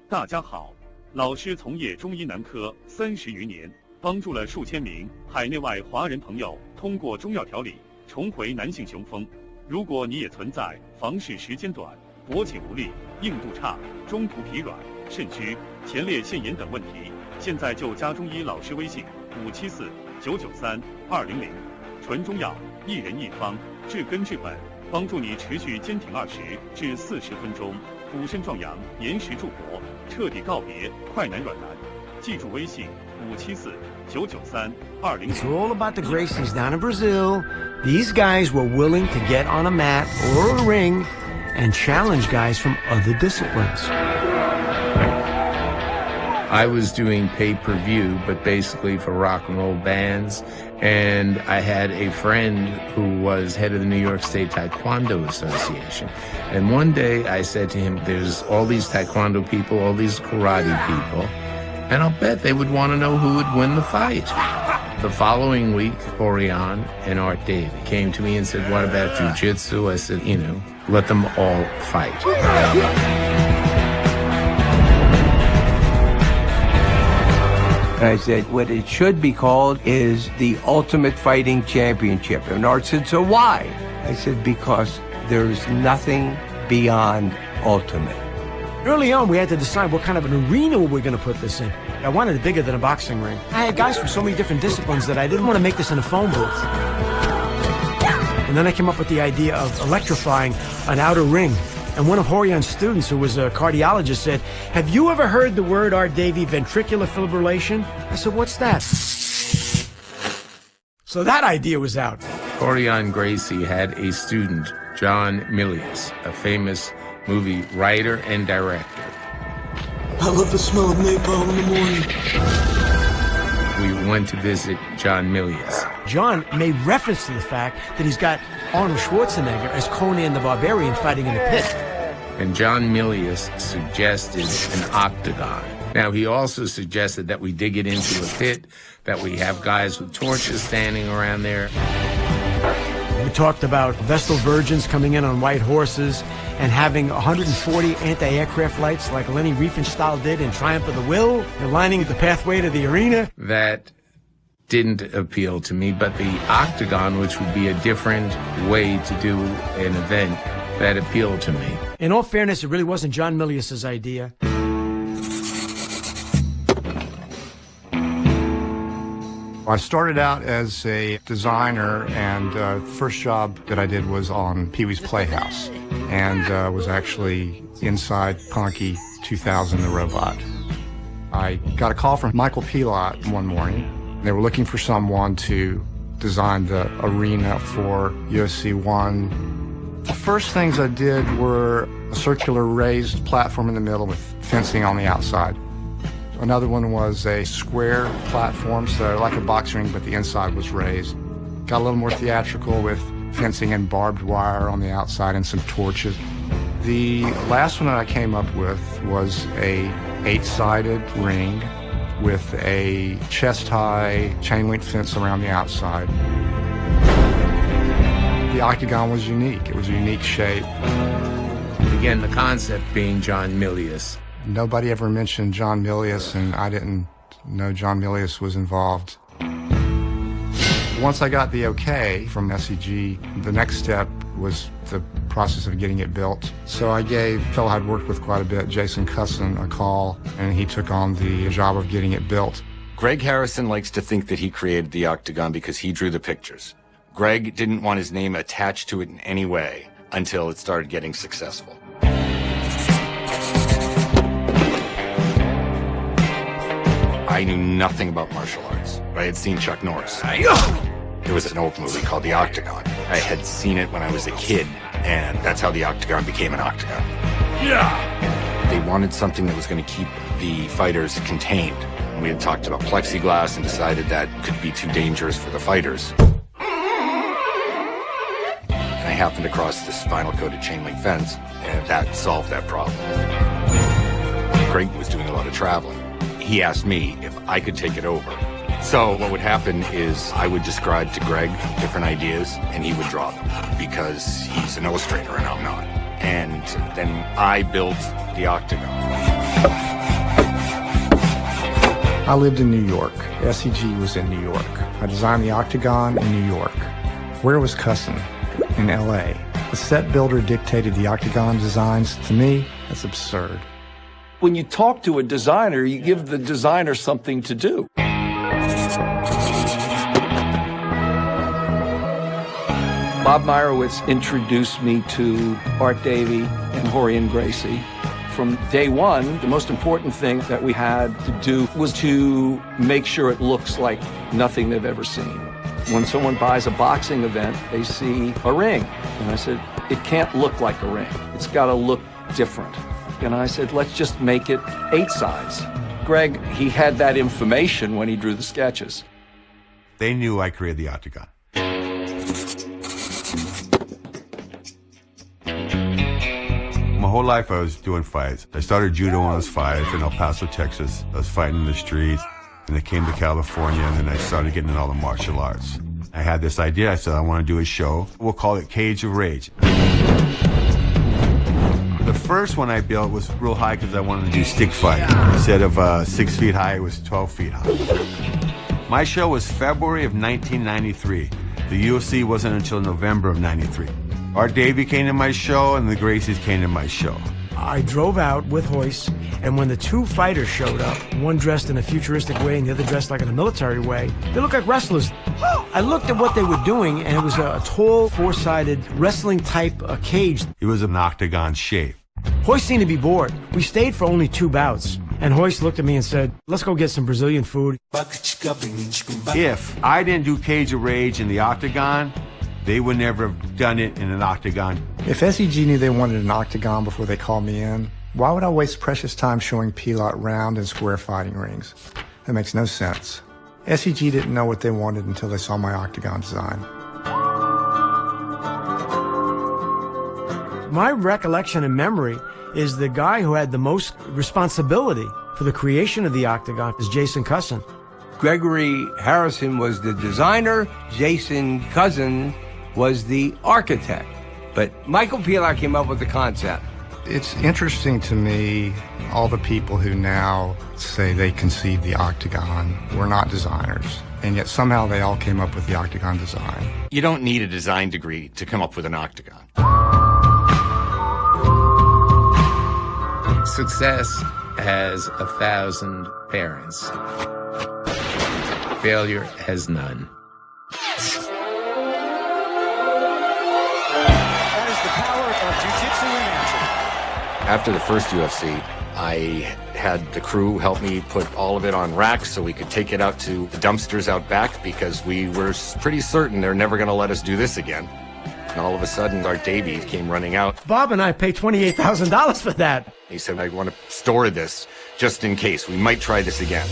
大家好，老师从业中医男科30余年，帮助了数千名海内外华人朋友通过中药调理重回男性雄风。如果你也存在房事时间短、勃起无力、硬度差、中途疲软、肾虚、前列腺炎等问题，现在就加中医老师微信574-993-200，纯中药，一人一方，治根治本，帮助你持续坚挺20至40分钟，补肾壮阳，延时助勃，彻底告别快男软男。记住微信574-993-200。 It's all about the Gracies down in Brazil. These guys were willing to get on a mat or a ring and challenge guys from other disciplines. I was doing pay-per-view, but basically for rock and roll bands. And I had a friend who was head of the New York State Taekwondo Association. And one day I said to him, there's all these Taekwondo people, all these karate people, and I'll bet they would want to know who would win the fight. The following week, Orion and Art Davie came to me and said, what about jiu-jitsu? I said, let them all fight. I said, what it should be called is the Ultimate Fighting Championship. And Art said, so why? I said, because there's nothing beyond ultimate. Early on, we had to decide what kind of an arena we were going to put this in. I wanted it bigger than a boxing ring. I had guys from so many different disciplines that I didn't want to make this in a phone booth. And then I came up with the idea of electrifying an outer ring. And one of Horion's students, who was a cardiologist, said, have you ever heard the word, Art Davie, ventricular fibrillation? I said, what's that? So that idea was out. Orion Gracie had a student, John Milius, a famous movie writer and director. I love the smell of napalm in the morning. We went to visit John Milius. John made reference to the fact that he's got Arnold Schwarzenegger as Conan the Barbarian fighting in a pit. And John Milius suggested an octagon. Now, he also suggested that we dig it into a pit, that we have guys with torches standing around there. We talked about Vestal Virgins coming in on white horses and having 140 anti-aircraft lights like Lenny Riefenstahl did in Triumph of the Will, and lining the pathway to the arena. That didn't appeal to me, but the octagon, which would be a different way to do an event, that appealed to me. In all fairness, it really wasn't John Milius's idea. I started out as a designer, and the first job that I did was on Pee-wee's Playhouse, and was actually inside Punky 2000, the robot. I got a call from Michael Pilot one morning. They were looking for someone to design the arena for UFC 1. The first things I did were a circular raised platform in the middle with fencing on the outside. Another one was a square platform, so like a boxing ring, but the inside was raised. Got a little more theatrical with fencing and barbed wire on the outside and some torches. The last one that I came up with was a 8-sided ring with a chest-high chain link fence around the outside. The octagon was unique. It was a unique shape. Again, the concept being John Milius. Nobody ever mentioned John Milius, and I didn't know John Milius was involved. Once I got the okay from SEG, the next step was the process of getting it built. So I gave a fellow I'd worked with quite a bit, Jason Cusson, a call, and he took on the job of getting it built. Greg Harrison likes to think that he created the octagon because he drew the pictures. Greg didn't want his name attached to it in any way until it started getting successful. I knew nothing about martial arts, but I had seen Chuck Norris. There was an old movie called The Octagon. I had seen it when I was a kid, and that's how the octagon became an octagon. Yeah! They wanted something that was going to keep the fighters contained. We had talked about plexiglass and decided that could be too dangerous for the fighters. And I happened across this vinyl-coated chain link fence, and that solved that problem. Greg was doing a lot of traveling. He asked me if I could take it over. So what would happen is I would describe to Greg different ideas, and he would draw them because he's an illustrator and I'm not. And then I built the octagon. I lived in New York. SEG was in New York. I designed the Octagon in New York. Where was Cussin? In LA. The set builder dictated the Octagon designs. To me, that's absurd. When you talk to a designer, you give the designer something to do. Bob Meyerowitz introduced me to Art Davie and Horian Gracie. From day one, the most important thing that we had to do was to make sure it looks like nothing they've ever seen. When someone buys a boxing event, they see a ring. And I said, it can't look like a ring. It's got to look different. And I said, let's just make it 8 sides. Greg, he had that information when he drew the sketches. They knew I created the Octagon. My whole life I was doing fights. I started judo when I was 5 in El Paso, Texas. I was fighting in the streets, and I came to California, and then I started getting into all the martial arts. I had this idea. I said, I want to do a show. We'll call it Cage of Rage. The first one I built was real high because I wanted to do stick fighting. Instead of 6 feet high, it was 12 feet high. My show was February of 1993. The UFC wasn't until November of 93. Art Davie came to my show, and the Gracies came to my show. I drove out with Hoist, and when the two fighters showed up, one dressed in a futuristic way and the other dressed like in a military way, they looked like wrestlers. I looked at what they were doing, and it was a tall, 4-sided wrestling type cage. It was an octagon shape. Hoist seemed to be bored. We stayed for only 2 bouts, and Hoist looked at me and said, let's go get some Brazilian food. If I didn't do Cage of Rage in the Octagon, they would never have done it in an octagon. If SEG knew they wanted an octagon before they called me in, why would I waste precious time showing Pilat round and square fighting rings? That makes no sense. SEG didn't know what they wanted until they saw my octagon design. My recollection and memory is the guy who had the most responsibility for the creation of the octagon is Jason Cussin. Gregory Harrison was the designer. Jason Cousin was the architect. But Michael Pilar came up with the concept. It's interesting to me, all the people who now say they conceived the octagon were not designers, and yet somehow they all came up with the octagon design. You don't need a design degree to come up with an octagon. Success has 1,000 parents. Failure has none. That is the power of jiu-jitsu in action. After the first UFC, I had the crew help me put all of it on racks so we could take it out to the dumpsters out back because we were pretty certain they're never going to let us do this again. And all of a sudden, Art Davie came running out. Bob and I paid $28,000 for that. He said, I want to store this just in case. We might try this again.